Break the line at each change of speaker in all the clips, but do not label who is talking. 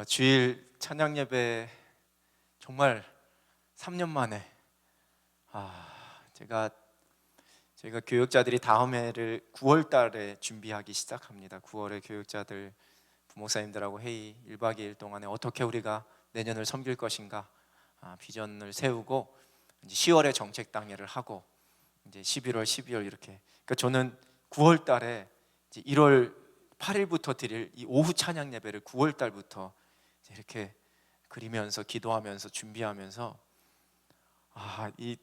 주일 찬양 예배 정말 3년 만에 저희가 교육자들이 다음 해를 9월 달에 준비하기 시작합니다. 9월에 교육자들 부목사님들하고 회의 1박 2일 동안에 어떻게 우리가 내년을 섬길 것인가 비전을 세우고 이제 10월에 정책 당회를 하고 이제 11월, 12월 이렇게. 그러니까 저는 9월 달에 이제 1월 8일부터 드릴 이 오후 찬양 예배를 9월 달부터 이렇게 그리면서 기도하면서 준비하면서 이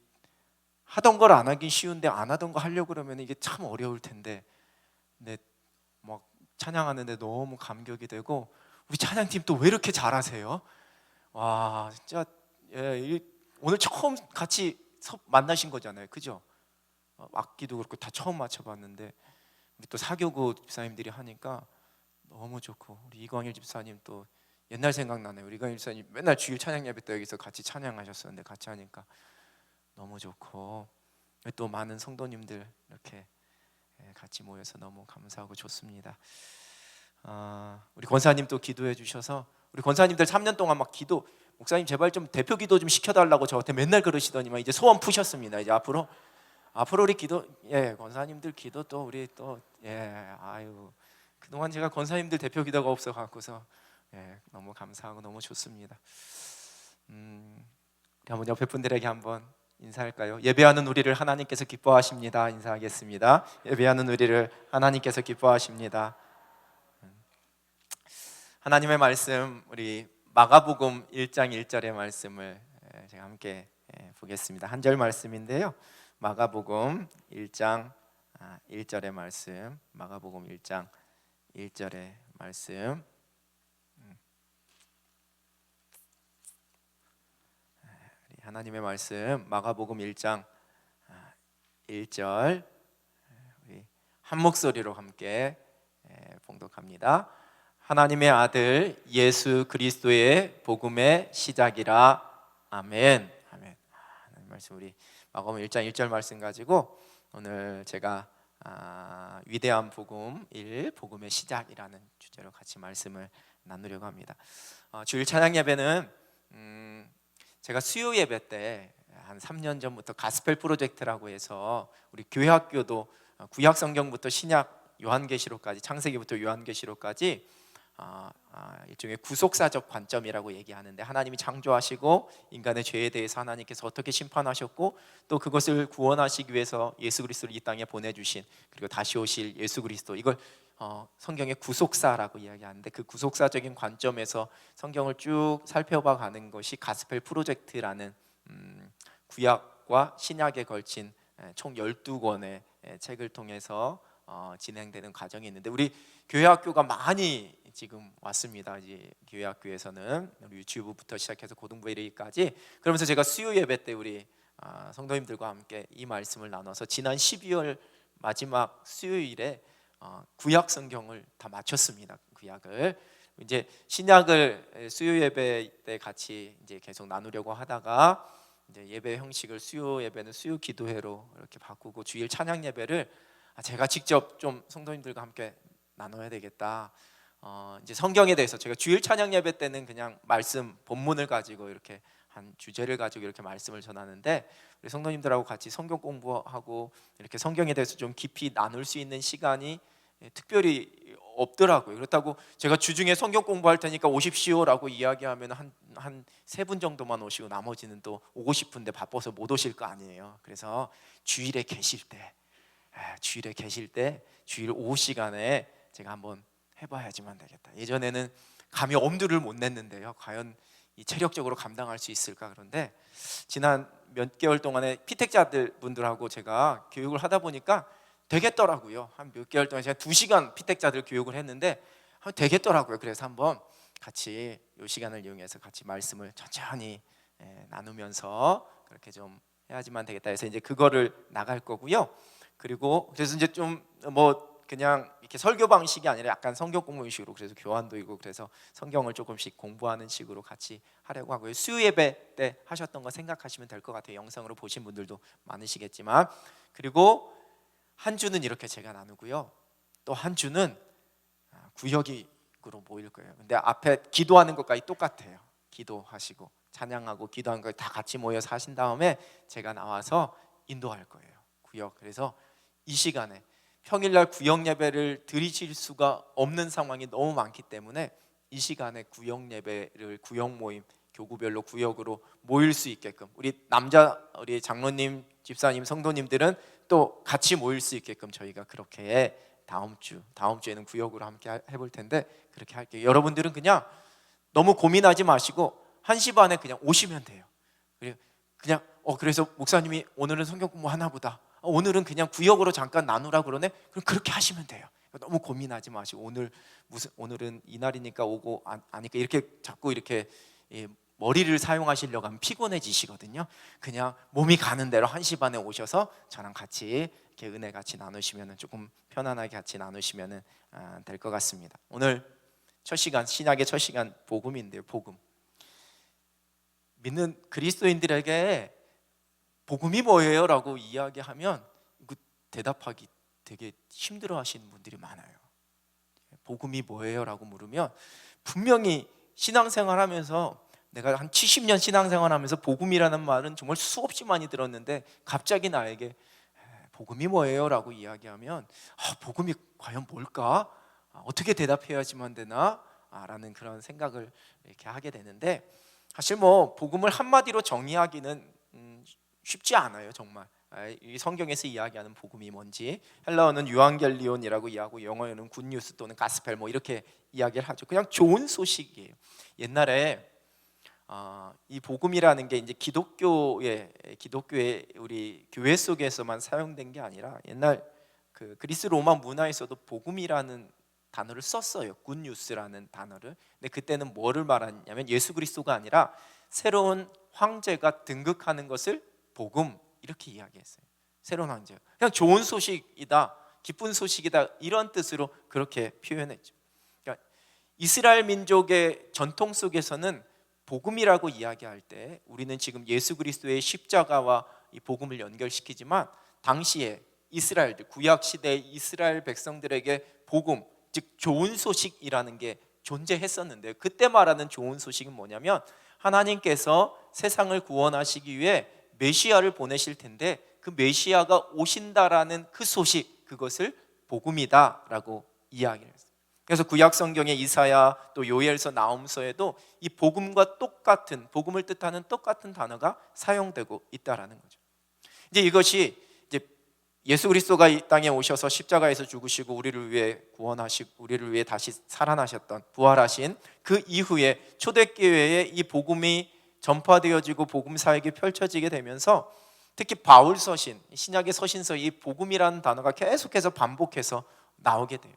하던 걸 안 하긴 쉬운데 안 하던 거 하려고 그러면 이게 참 어려울 텐데, 근데 막 찬양하는데 너무 감격이 되고, 우리 찬양팀 또 왜 이렇게 잘하세요? 와 진짜 오늘 처음 같이 만나신 거잖아요, 그죠? 악기도 그렇고 다 처음 맞춰봤는데 우리 또 사교구 집사님들이 하니까 너무 좋고, 우리 이광일 집사님 또 옛날 생각나네요. 우리 이광일 집사님 맨날 주일 찬양 예배 때 여기서 같이 찬양하셨었는데 같이 하니까 너무 좋고, 또 많은 성도님들 이렇게 같이 모여서 너무 감사하고 좋습니다. 우리 권사님 또 기도해 주셔서, 우리 권사님들 3년 동안 막 기도, 목사님 제발 좀 대표 기도 좀 시켜달라고 저한테 맨날 그러시더니만 이제 소원 푸셨습니다. 이제 앞으로 우리 기도, 권사님들 기도 또 우리 또 그동안 제가 권사님들 대표 기도가 없어 갖고서 너무 감사하고 너무 좋습니다. 한번 옆에 분들에게 한번 인사할까요? 예배하는 우리를 하나님께서 기뻐하십니다. 인사하겠습니다. 예배하는 우리를 하나님께서 기뻐하십니다. 하나님의 말씀, 우리 마가복음 1장 1절의 말씀을 제가 함께 보겠습니다. 한 절 말씀인데요, 마가복음 1장 1절의 말씀, 마가복음 1장 1절의 말씀. 하나님의 말씀 마가복음 1장 1절 우리 한 목소리로 함께 봉독합니다. 하나님의 아들 예수 그리스도의 복음의 시작이라. 아멘. 아멘. 하나님 말씀, 우리 마가복음 1장 1절 말씀 가지고 오늘 제가 위대한 복음 1, 복음의 시작이라는 주제로 같이 말씀을 나누려고 합니다. 주일 찬양 예배는 제가 수요 예배 때 한 3년 전부터 가스펠 프로젝트라고 해서 우리 교회 학교도 구약 성경부터 신약 요한계시록까지, 창세기부터 요한계시록까지 일종의 구속사적 관점이라고 얘기하는데, 하나님이 창조하시고 인간의 죄에 대해서 하나님께서 어떻게 심판하셨고 또 그것을 구원하시기 위해서 예수 그리스도를 이 땅에 보내주신, 그리고 다시 오실 예수 그리스도, 이걸 성경의 구속사라고 이야기하는데, 그 구속사적인 관점에서 성경을 쭉 살펴봐 가는 것이 가스펠 프로젝트라는 구약과 신약에 걸친 총 12권의 책을 통해서 진행되는 과정이 있는데, 우리 교회 학교가 많이 지금 왔습니다. 이제 교회 학교에서는 우리 유치부부터 시작해서 고등부 이르기까지. 그러면서 제가 수요 예배 때 우리 성도님들과 함께 이 말씀을 나눠서 지난 12월 마지막 수요일에 구약 성경을 다 마쳤습니다. 구약을 이제 신약을 수요 예배 때 같이 이제 계속 나누려고 하다가, 이제 예배 형식을 수요 예배는 수요 기도회로 이렇게 바꾸고 주일 찬양 예배를 제가 직접 좀 성도님들과 함께 나눠야 되겠다. 이제 성경에 대해서 제가 주일 찬양 예배 때는 그냥 말씀 본문을 가지고 이렇게 한 주제를 가지고 이렇게 말씀을 전하는데, 우리 성도님들하고 같이 성경 공부하고 이렇게 성경에 대해서 좀 깊이 나눌 수 있는 시간이 특별히 없더라고요. 그렇다고 제가 주중에 성경 공부할 테니까 오십시오라고 이야기하면 한 세 분 정도만 오시고 나머지는 또 오고 싶은데 바빠서 못 오실 거 아니에요. 그래서 주일에 계실 때 주일 오후 시간에 제가 한번 해봐야지만 되겠다. 예전에는 감히 엄두를 못 냈는데요, 과연 이 체력적으로 감당할 수 있을까. 그런데 지난 몇 개월 동안에 피택자들 분들하고 제가 교육을 하다 보니까 되겠더라고요. 한 몇 개월 동안 제가 2시간 피택자들 교육을 했는데 되겠더라고요. 그래서 한번 같이 이 시간을 이용해서 같이 말씀을 천천히 나누면서 그렇게 좀 해야지만 되겠다 해서 이제 그거를 나갈 거고요. 그리고 그래서 이제 좀 그냥 이렇게 설교 방식이 아니라 약간 성경 공부 식으로, 그래서 교환도 있고, 그래서 성경을 조금씩 공부하는 식으로 같이 하려고 하고요. 수요 예배 때 하셨던 거 생각하시면 될 것 같아요. 영상으로 보신 분들도 많으시겠지만. 그리고 한 주는 이렇게 제가 나누고요, 또 한 주는 구역이 밖으로 모일 거예요. 근데 앞에 기도하는 것까지 똑같아요. 기도하시고 찬양하고 기도하는 거 다 같이 모여서 하신 다음에 제가 나와서 인도할 거예요. 구역. 그래서 이 시간에 평일날 구역 예배를 드리실 수가 없는 상황이 너무 많기 때문에 이 시간에 구역 예배를 구역 모임 교구별로 구역으로 모일 수 있게끔 우리 장로님, 집사님, 성도님들은 또 같이 모일 수 있게끔 저희가 그렇게 다음 주에는 구역으로 함께 해볼 텐데 그렇게 할게요. 여러분들은 그냥 너무 고민하지 마시고 1시 반에 그냥 오시면 돼요. 그냥 그래서 목사님이 오늘은 성경 공부 하나 보다. 오늘은 그냥 구역으로 잠깐 나누라 그러네. 그럼 그렇게 하시면 돼요. 너무 고민하지 마시고 오늘은 이날이니까 오고 아니까 이렇게 자꾸 이렇게 머리를 사용하시려고 하면 피곤해지시거든요. 그냥 몸이 가는 대로 1시 반에 오셔서 저랑 같이 이렇게 은혜 같이 나누시면 조금 편안하게 같이 나누시면 될 것 같습니다. 오늘 첫 시간, 신약의 첫 시간 복음인데요. 복음. 믿는 그리스도인들에게 복음이 뭐예요? 라고 이야기하면 대답하기 되게 힘들어하시는 분들이 많아요. 복음이 뭐예요? 라고 물으면 분명히 신앙생활하면서 내가 한 70년 신앙생활하면서 복음이라는 말은 정말 수없이 많이 들었는데 갑자기 나에게 복음이 뭐예요? 라고 이야기하면 복음이 과연 뭘까? 어떻게 대답해야지만 되나? 라는 그런 생각을 이렇게 하게 되는데 사실 복음을 한마디로 정의하기는 쉽지 않아요. 정말 이 성경에서 이야기하는 복음이 뭔지 헬라어는 유앙겔리온이라고 이야기하고 영어에는 굿뉴스 또는 가스펠 이렇게 이야기를 하죠. 그냥 좋은 소식이에요. 옛날에 이 복음이라는 게 이제 기독교의 우리 교회 속에서만 사용된 게 아니라 옛날 그 그리스 로마 문화에서도 복음이라는 단어를 썼어요. 굿뉴스라는 단어를. 근데 그때는 뭐를 말하냐면 예수 그리스도가 아니라 새로운 황제가 등극하는 것을 복음 이렇게 이야기했어요. 새로운 황제. 그냥 좋은 소식이다, 기쁜 소식이다 이런 뜻으로 그렇게 표현했죠. 그러니까 이스라엘 민족의 전통 속에서는 복음이라고 이야기할 때 우리는 지금 예수 그리스도의 십자가와 이 복음을 연결시키지만 당시에 이스라엘들 구약 시대의 이스라엘 백성들에게 복음 즉 좋은 소식이라는 게 존재했었는데 그때 말하는 좋은 소식은 뭐냐면 하나님께서 세상을 구원하시기 위해 메시아를 보내실 텐데 그 메시아가 오신다라는 그 소식 그것을 복음이다라고 이야기를 했어요. 그래서 구약 성경의 이사야 또 요엘서 나홈서에도 이 복음과 똑같은 복음을 뜻하는 똑같은 단어가 사용되고 있다라는 거죠. 이제 이것이 이제 예수 그리스도가 이 땅에 오셔서 십자가에서 죽으시고 우리를 위해 구원하시고 우리를 위해 다시 살아나셨던 부활하신 그 이후에 초대교회에 이 복음이 전파되어지고 복음 사역이 펼쳐지게 되면서 특히 바울 서신, 신약의 서신서 이 복음이라는 단어가 계속해서 반복해서 나오게 돼요.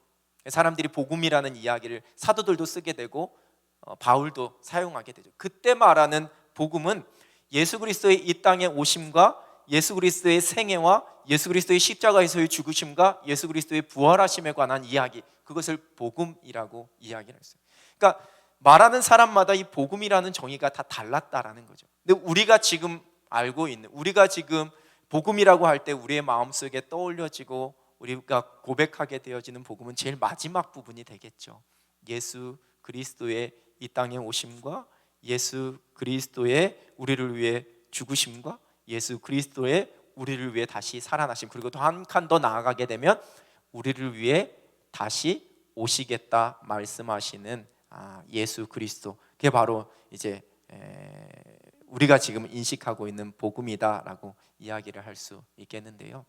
사람들이 복음이라는 이야기를 사도들도 쓰게 되고 바울도 사용하게 되죠. 그때 말하는 복음은 예수 그리스도의 이 땅에 오심과 예수 그리스도의 생애와 예수 그리스도의 십자가에서의 죽으심과 예수 그리스도의 부활하심에 관한 이야기, 그것을 복음이라고 이야기를 했어요. 그러니까 말하는 사람마다 이 복음이라는 정의가 다 달랐다라는 거죠. 근데 우리가 지금 알고 있는, 우리가 지금 복음이라고 할 때 우리의 마음속에 떠올려지고 우리가 고백하게 되어지는 복음은 제일 마지막 부분이 되겠죠. 예수 그리스도의 이 땅에 오심과 예수 그리스도의 우리를 위해 죽으심과 예수 그리스도의 우리를 위해 다시 살아나심, 그리고 또 한 칸 더 나아가게 되면 우리를 위해 다시 오시겠다 말씀하시는 예수 그리스도, 그게 바로 이제 우리가 지금 인식하고 있는 복음이다라고 이야기를 할 수 있겠는데요.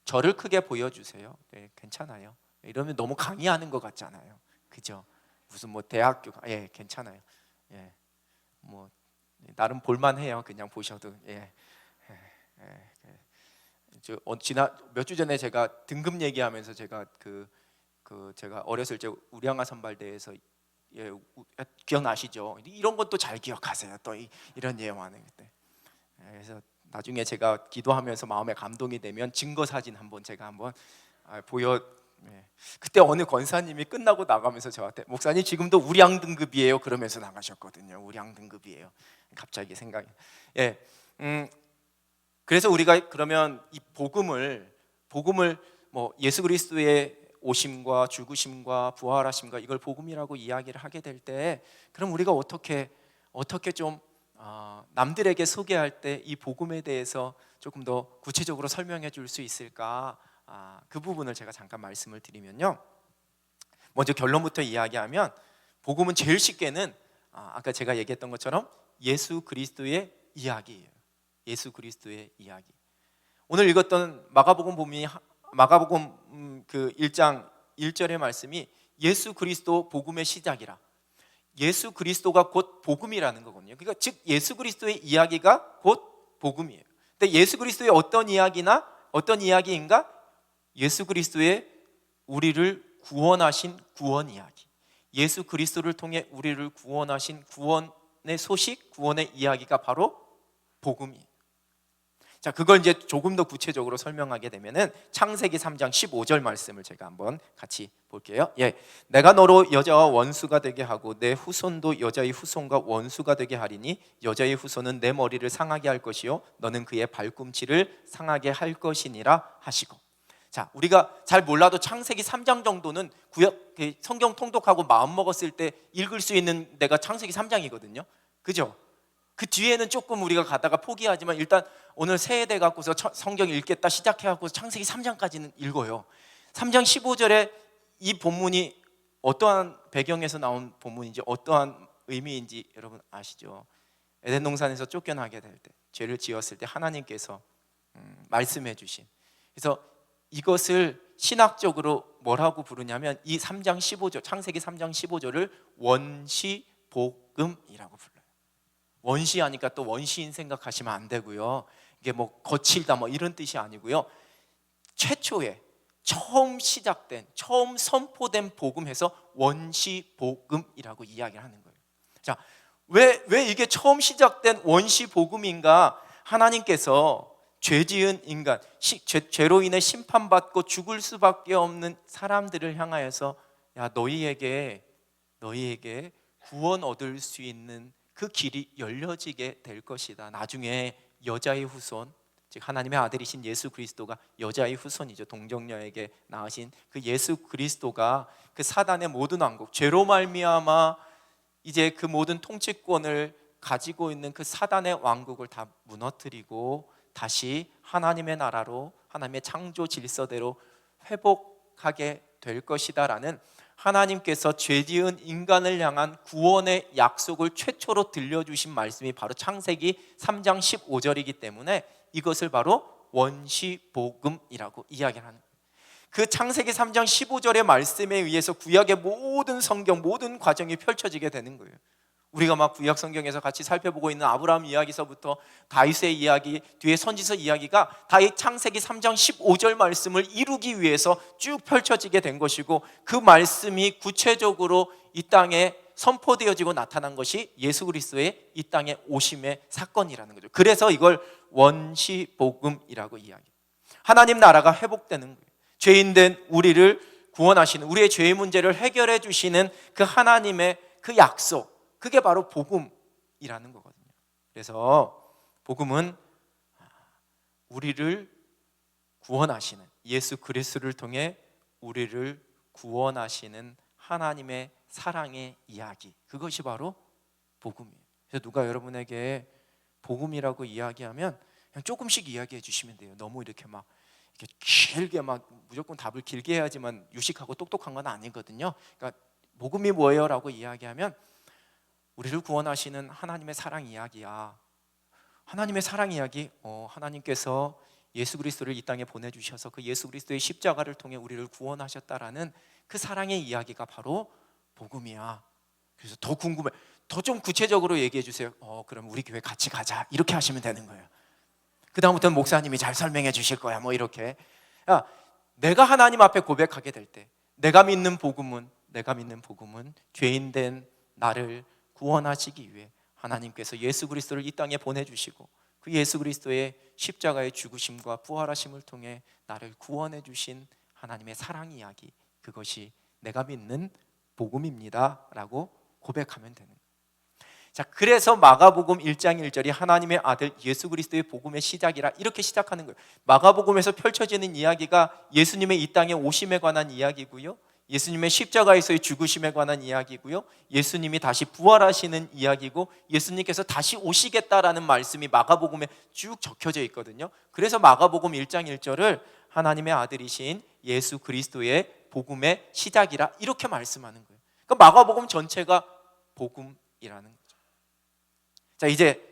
저를 크게 보여주세요. 네, 괜찮아요. 이러면 너무 강의하는 것 같잖아요. 그죠? 무슨 대학교 괜찮아요. 나름 볼만해요. 그냥 보셔도. 몇 주 전에 제가 등급 얘기하면서 제가 제가 어렸을 때 우량아 선발대에서 기억나시죠? 이런 것도 잘 기억하세요. 또 이런 예화는 그때. 그래서 나중에 제가 기도하면서 마음에 감동이 되면 증거 사진 제가 한번 보여. 그때 어느 권사님이 끝나고 나가면서 저한테 목사님 지금도 우량 등급이에요 그러면서 나가셨거든요. 우량 등급이에요. 갑자기 생각이. 그래서 우리가 그러면 이 복음을 예수 그리스도의 오심과 죽으심과 부활하심과 이걸 복음이라고 이야기를 하게 될 때, 그럼 우리가 어떻게 좀 남들에게 소개할 때 이 복음에 대해서 조금 더 구체적으로 설명해 줄 수 있을까? 그 부분을 제가 잠깐 말씀을 드리면요, 먼저 결론부터 이야기하면 복음은 제일 쉽게는 아까 제가 얘기했던 것처럼 예수 그리스도의 이야기예요. 예수 그리스도의 이야기. 오늘 읽었던 마가복음 그 1장 1절의 말씀이 예수 그리스도 복음의 시작이라. 예수 그리스도가 곧 복음이라는 거거든요. 그러니까 즉 예수 그리스도의 이야기가 곧 복음이에요. 근데 예수 그리스도의 어떤 이야기인가? 예수 그리스도의 우리를 구원하신 구원 이야기. 예수 그리스도를 통해 우리를 구원하신 구원의 소식, 구원의 이야기가 바로 복음이에요. 자, 그걸 이제 조금 더 구체적으로 설명하게 되면은 창세기 3장 15절 말씀을 제가 한번 같이 볼게요. 내가 너로 여자와 원수가 되게 하고 내 후손도 여자의 후손과 원수가 되게 하리니 여자의 후손은 내 머리를 상하게 할 것이요 너는 그의 발꿈치를 상하게 할 것이니라 하시고. 자, 우리가 잘 몰라도 창세기 3장 정도는 성경 통독하고 마음 먹었을 때 읽을 수 있는 데가 창세기 3장이거든요. 그죠? 그 뒤에는 조금 우리가 가다가 포기하지만 일단 오늘 새해 돼 갖고서 성경 읽겠다 시작해 갖고 창세기 3장까지는 읽어요. 3장 15절에 이 본문이 어떠한 배경에서 나온 본문인지 어떠한 의미인지 여러분 아시죠? 에덴 동산에서 쫓겨나게 될 때, 죄를 지었을 때 하나님께서 말씀해 주신, 그래서 이것을 신학적으로 뭐라고 부르냐면 이 3장 15절, 창세기 3장 15절을 원시복음이라고 불러요. 원시하니까 또 원시인 생각하시면 안 되고요. 이게 뭐 거칠다 뭐 이런 뜻이 아니고요. 최초에 처음 시작된, 처음 선포된 복음에서 원시복음이라고 이야기를 하는 거예요. 자, 왜 이게 처음 시작된 원시복음인가? 하나님께서 죄지은 인간, 죄로 인해 심판받고 죽을 수밖에 없는 사람들을 향하여서 야, 너희에게 구원 얻을 수 있는 그 길이 열려지게 될 것이다. 나중에 여자의 후손, 즉 하나님의 아들이신 예수 그리스도가 여자의 후손이죠. 동정녀에게 낳으신 그 예수 그리스도가 그 사단의 모든 왕국, 죄로 말미암아 이제 그 모든 통치권을 가지고 있는 그 사단의 왕국을 다 무너뜨리고 다시 하나님의 나라로, 하나님의 창조 질서대로 회복하게 될 것이다라는 하나님께서 죄지은 인간을 향한 구원의 약속을 최초로 들려주신 말씀이 바로 창세기 3장 15절이기 때문에 이것을 바로 원시복음이라고 이야기하는 거예요. 그 창세기 3장 15절의 말씀에 의해서 구약의 모든 성경, 모든 과정이 펼쳐지게 되는 거예요. 우리가 막 구약 성경에서 같이 살펴보고 있는 아브라함 이야기서부터 다윗의 이야기, 뒤에 선지서 이야기가 다 이 창세기 3장 15절 말씀을 이루기 위해서 쭉 펼쳐지게 된 것이고, 그 말씀이 구체적으로 이 땅에 선포되어지고 나타난 것이 예수 그리스도의 이 땅에 오심의 사건이라는 거죠. 그래서 이걸 원시복음이라고 이야기해요. 하나님 나라가 회복되는 거예요. 죄인된 우리를 구원하시는, 우리의 죄의 문제를 해결해 주시는 그 하나님의 그 약속, 그게 바로 복음이라는 거거든요. 그래서 복음은 우리를 구원하시는, 예수 그리스도를 통해 우리를 구원하시는 하나님의 사랑의 이야기, 그것이 바로 복음이에요. 그래서 누가 여러분에게 복음이라고 이야기하면 그냥 조금씩 이야기해 주시면 돼요. 너무 이렇게 길게 무조건 답을 길게 해야지만 유식하고 똑똑한 건 아니거든요. 그러니까 복음이 뭐예요? 라고 이야기하면 우리를 구원하시는 하나님의 사랑 이야기야. 하나님의 사랑 이야기, 하나님께서 예수 그리스도를 이 땅에 보내주셔서 그 예수 그리스도의 십자가를 통해 우리를 구원하셨다라는 그 사랑의 이야기가 바로 복음이야. 그래서 더 궁금해, 더 좀 구체적으로 얘기해 주세요. 그럼 우리 교회 같이 가자, 이렇게 하시면 되는 거예요. 그 다음부터는 목사님이 잘 설명해 주실 거야, 뭐 이렇게. 내가 하나님 앞에 고백하게 될 때 내가 믿는 복음은 죄인된 나를 구원하시기 위해 하나님께서 예수 그리스도를 이 땅에 보내주시고 그 예수 그리스도의 십자가의 죽으심과 부활하심을 통해 나를 구원해 주신 하나님의 사랑 이야기, 그것이 내가 믿는 복음입니다 라고 고백하면 되는 거예요. 자, 그래서 마가복음 1장 1절이 하나님의 아들 예수 그리스도의 복음의 시작이라 이렇게 시작하는 거예요. 마가복음에서 펼쳐지는 이야기가 예수님의 이 땅에 오심에 관한 이야기고요, 예수님의 십자가에서의 죽으심에 관한 이야기고요, 예수님이 다시 부활하시는 이야기고, 예수님께서 다시 오시겠다라는 말씀이 마가복음에 쭉 적혀져 있거든요. 그래서 마가복음 1장 1절을 하나님의 아들이신 예수 그리스도의 복음의 시작이라 이렇게 말씀하는 거예요. 그러니까 마가복음 전체가 복음이라는 거죠. 자, 이제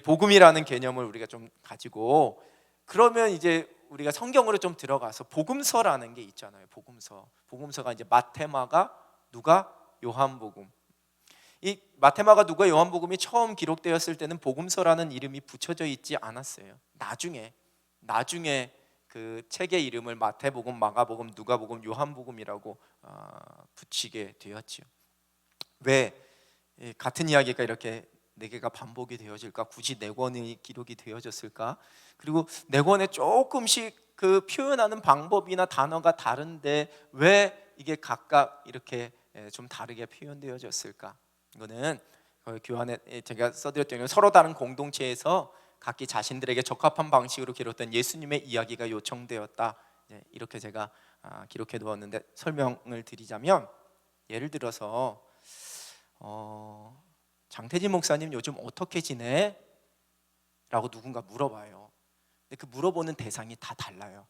복음이라는 개념을 우리가 좀 가지고, 그러면 이제 우리가 성경으로 좀 들어가서 복음서라는 게 있잖아요. 복음서가 이제 마태, 마가, 누가, 요한복음. 이 마태, 마가, 누가, 요한복음이 처음 기록되었을 때는 복음서라는 이름이 붙여져 있지 않았어요. 나중에 그 책의 이름을 마태복음, 마가복음, 누가복음, 요한복음이라고 붙이게 되었지요. 왜 같은 이야기가 이렇게 네 개가 반복이 되어질까? 굳이 네 권이 기록이 되어졌을까? 그리고 네 권에 조금씩 그 표현하는 방법이나 단어가 다른데 왜 이게 각각 이렇게 좀 다르게 표현되어졌을까? 이거는 교환에 제가 써드렸던 서로 다른 공동체에서 각기 자신들에게 적합한 방식으로 기록된 예수님의 이야기가 요청되었다, 이렇게 제가 기록해 두었는데, 설명을 드리자면, 예를 들어서 장태진 목사님 요즘 어떻게 지내? 라고 누군가 물어봐요. 근데 그 물어보는 대상이 다 달라요.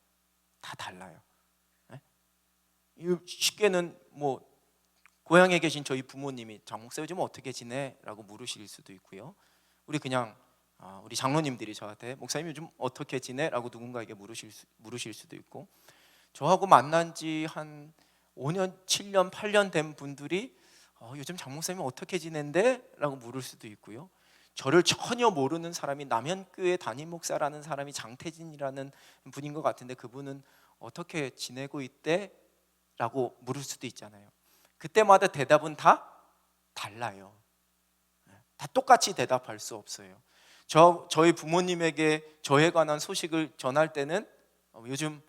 네? 쉽게는 뭐 고향에 계신 저희 부모님이 장 목사 요즘 어떻게 지내? 라고 물으실 수도 있고요, 우리 장로님들이 저한테 목사님 요즘 어떻게 지내? 라고 누군가에게 물으실 수도 있고, 저하고 만난 지 한 5년, 7년, 8년 된 분들이 요즘 장 목사님 어떻게 지낸대? 라고 물을 수도 있고요, 저를 전혀 모르는 사람이 남현교회 담임 목사라는 사람이 장태진이라는 분인 것 같은데 그분은 어떻게 지내고 있대? 라고 물을 수도 있잖아요. 그때마다 대답은 다 달라요. 다 똑같이 대답할 수 없어요. 저희 부모님에게 저에 관한 소식을 전할 때는 요즘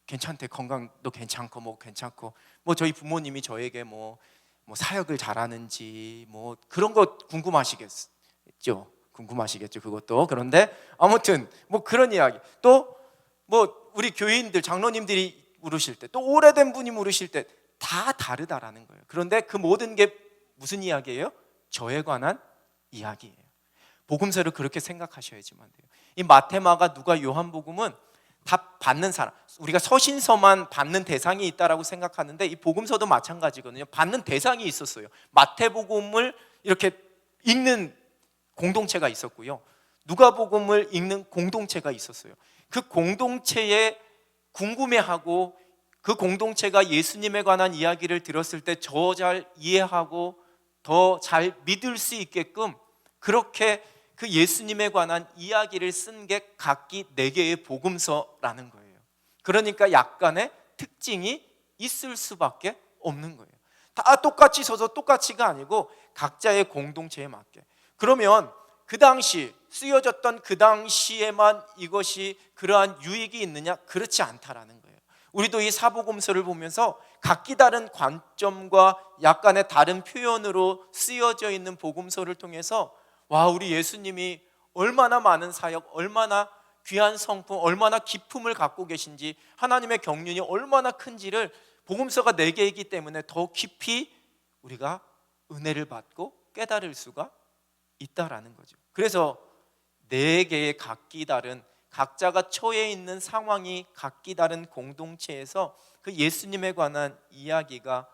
괜찮대, 건강도 괜찮고 뭐 괜찮고, 뭐 저희 부모님이 저에게 뭐 사역을 잘하는지 뭐 그런 거 궁금하시겠죠. 그것도. 그런데 아무튼 뭐 그런 이야기, 또 뭐 우리 교인들 장로님들이 물으실 때, 또 오래된 분이 물으실 때 다 다르다라는 거예요. 그런데 그 모든 게 무슨 이야기예요? 저에 관한 이야기예요. 복음서를 그렇게 생각하셔야지만 돼요. 이 마태, 마가, 누가, 요한복음은 다 받는 사람, 우리가 서신서만 받는 대상이 있다라고 생각하는데 이 복음서도 마찬가지거든요. 받는 대상이 있었어요. 마태복음을 이렇게 읽는 공동체가 있었고요, 누가복음을 읽는 공동체가 있었어요. 그 공동체에 궁금해하고 그 공동체가 예수님에 관한 이야기를 들었을 때 더 잘 이해하고 더 잘 믿을 수 있게끔 그렇게 그 예수님에 관한 이야기를 쓴 게 각기 4개의 복음서라는 거예요. 그러니까 약간의 특징이 있을 수밖에 없는 거예요. 다 똑같이 써서 똑같이가 아니고 각자의 공동체에 맞게. 그러면 그 당시 쓰여졌던 그 당시에만 이것이 그러한 유익이 있느냐? 그렇지 않다라는 거예요. 우리도 이 사복음서를 보면서 각기 다른 관점과 약간의 다른 표현으로 쓰여져 있는 복음서를 통해서 와, 우리 예수님이 얼마나 많은 사역, 얼마나 귀한 성품, 얼마나 기품을 갖고 계신지, 하나님의 경륜이 얼마나 큰지를 복음서가 4개이기 때문에 더 깊이 우리가 은혜를 받고 깨달을 수가 있다라는 거죠. 그래서 4개의 각기 다른, 각자가 처해 있는 상황이 각기 다른 공동체에서 그 예수님에 관한 이야기가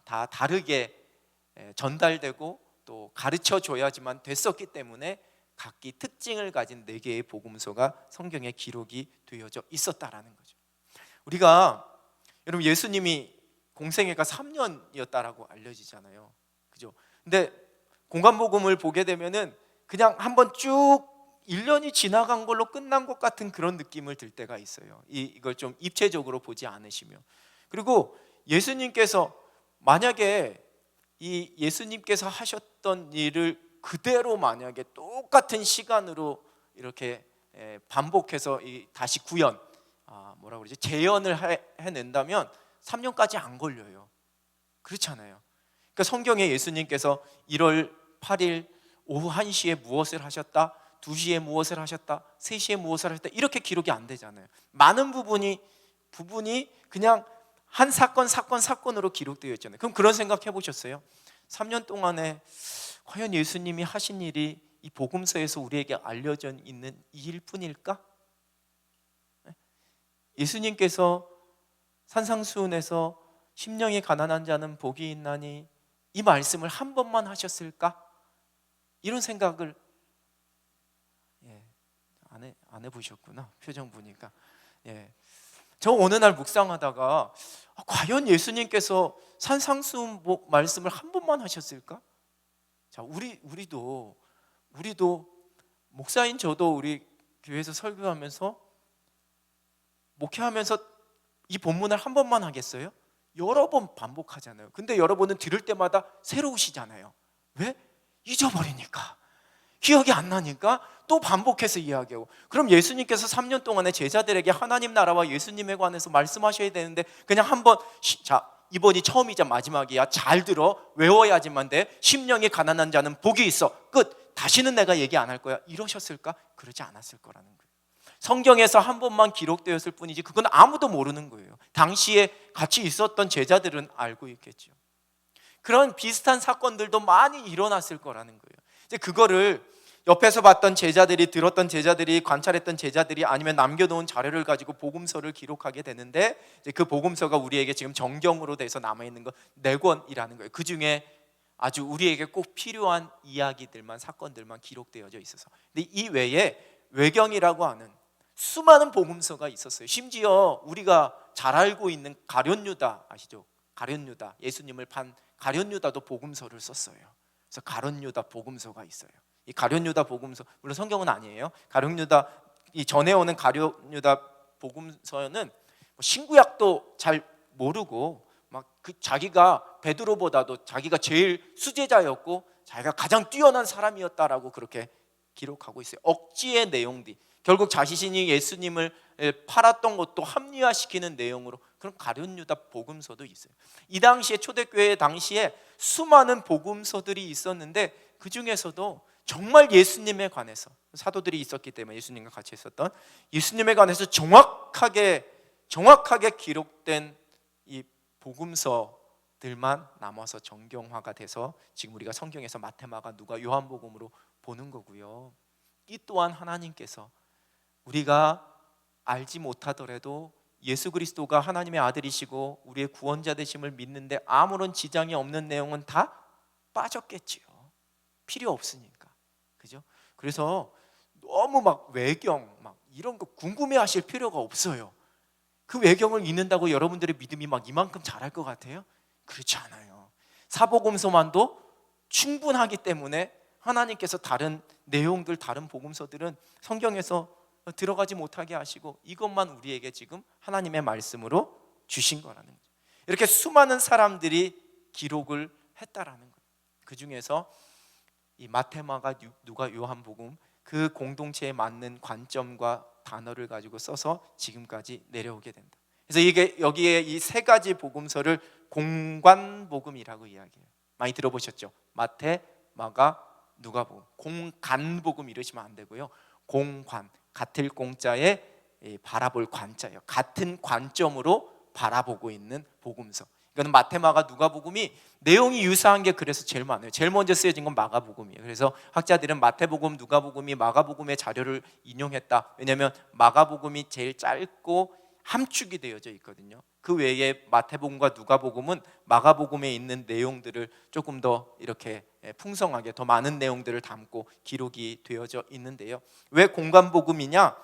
다 다르게 전달되고 또 가르쳐 줘야지만 됐었기 때문에 각기 특징을 가진 4개의 복음서가 성경에 기록이 되어져 있었다라는 거죠. 우리가 여러분 예수님이 공생애가 3년이었다라고 알려지잖아요. 그죠? 근데 공관복음을 보게 되면은 그냥 한번 쭉 1년이 지나간 걸로 끝난 것 같은 그런 느낌을 들 때가 있어요. 이걸 좀 입체적으로 보지 않으시면. 그리고 예수님께서 만약에 이 예수님께서 하셨던 일을 그대로 만약에 똑같은 시간으로 이렇게 반복해서 다시 구현, 뭐라고 그러지? 재현을 해낸다면 3년까지 안 걸려요. 그렇잖아요. 그러니까 성경에 예수님께서 1월 8일 오후 1시에 무엇을 하셨다, 2시에 무엇을 하셨다, 3시에 무엇을 하셨다, 이렇게 기록이 안 되잖아요. 많은 부분이 그냥 한 사건으로 기록되어 있잖아요. 그럼 그런 생각 해보셨어요? 3년 동안에 과연 예수님이 하신 일이 이 복음서에서 우리에게 알려져 있는 이 일뿐일까? 예수님께서 산상수훈에서 심령이 가난한 자는 복이 있나니 이 말씀을 한 번만 하셨을까? 이런 생각을 안 해보셨구나, 표정 보니까. 저 어느 날 묵상하다가 과연 예수님께서 산상수훈 말씀을 한 번만 하셨을까? 자, 우리도 목사인 저도 우리 교회에서 설교하면서 목회하면서 이 본문을 한 번만 하겠어요? 여러 번 반복하잖아요. 근데 여러분은 들을 때마다 새로우시잖아요. 왜? 잊어버리니까, 기억이 안 나니까 또 반복해서 이야기하고. 그럼 예수님께서 3년 동안에 제자들에게 하나님 나라와 예수님에 관해서 말씀하셔야 되는데 그냥 한번 자, 이번이 처음이자 마지막이야, 잘 들어, 외워야지만 돼, 심령이 가난한 자는 복이 있어, 끝, 다시는 내가 얘기 안 할 거야, 이러셨을까? 그러지 않았을 거라는 거예요. 성경에서 한 번만 기록되었을 뿐이지 그건 아무도 모르는 거예요. 당시에 같이 있었던 제자들은 알고 있겠죠. 그런 비슷한 사건들도 많이 일어났을 거라는 거예요. 이제 그거를 옆에서 봤던 제자들이, 들었던 제자들이, 관찰했던 제자들이, 아니면 남겨놓은 자료를 가지고 복음서를 기록하게 되는데, 이제 그 복음서가 우리에게 지금 정경으로 돼서 남아있는 건 4권이라는 거예요. 그 중에 아주 우리에게 꼭 필요한 이야기들만, 사건들만 기록되어져 있어서. 근데 이 외에 외경이라고 하는 수많은 복음서가 있었어요. 심지어 우리가 잘 알고 있는 가룟유다 아시죠? 가룟유다, 예수님을 판 가룟유다도 복음서를 썼어요. 그래서 가룟유다 복음서가 있어요. 이 가룟유다 복음서, 물론 성경은 아니에요. 가룟유다, 이 전에 오는 가룟유다 복음서는 신구약도 잘 모르고 막 자기가 베드로보다도 자기가 제일 수제자였고 자기가 가장 뛰어난 사람이었다라고 그렇게 기록하고 있어요. 억지의 내용들이, 결국 자신이 예수님을 팔았던 것도 합리화시키는 내용으로 그런 가룟유다 복음서도 있어요. 이 당시에, 초대교회 당시에 수많은 복음서들이 있었는데 그 중에서도 정말 예수님에 관해서, 사도들이 있었기 때문에 예수님과 같이 있었던, 예수님에 관해서 정확하게 기록된 이 복음서들만 남아서 정경화가 돼서 지금 우리가 성경에서 마태, 마가, 누가, 요한복음으로 보는 거고요. 이 또한 하나님께서 우리가 알지 못하더라도 예수 그리스도가 하나님의 아들이시고 우리의 구원자 되심을 믿는데 아무런 지장이 없는 내용은 다 빠졌겠지요. 필요 없으니까. 그죠? 그래서 너무 막 외경 막 이런 거 궁금해하실 필요가 없어요. 그 외경을 읽는다고 여러분들의 믿음이 막 이만큼 자랄 것 같아요? 그렇지 않아요. 사복음서만도 충분하기 때문에 하나님께서 다른 내용들, 다른 복음서들은 성경에서 들어가지 못하게 하시고 이것만 우리에게 지금 하나님의 말씀으로 주신 거라는 거죠. 이렇게 수많은 사람들이 기록을 했다라는 거예요. 그 중에서 이 마태, 마가, 누가, 요한복음, 그 공동체에 맞는 관점과 단어를 가지고 써서 지금까지 내려오게 된다. 그래서 이게 여기에 이 3가지 복음서를 공관복음이라고 이야기해요. 많이 들어보셨죠? 마태, 마가, 누가복음. 공간복음 이러시면 안 되고요. 공관, 같을 공자에 바라볼 관자예요. 같은 관점으로 바라보고 있는 복음서. 이거는 마태, 마가, 누가복음이 내용이 유사한 게 그래서 제일 많아요. 제일 먼저 쓰여진 건 마가복음이에요. 그래서 학자들은 마태복음, 누가복음이 마가복음의 자료를 인용했다. 왜냐하면 마가복음이 제일 짧고 함축이 되어져 있거든요. 그 외에 마태복음과 누가복음은 마가복음에 있는 내용들을 조금 더 이렇게 풍성하게 더 많은 내용들을 담고 기록이 되어져 있는데요. 왜 공관복음이냐?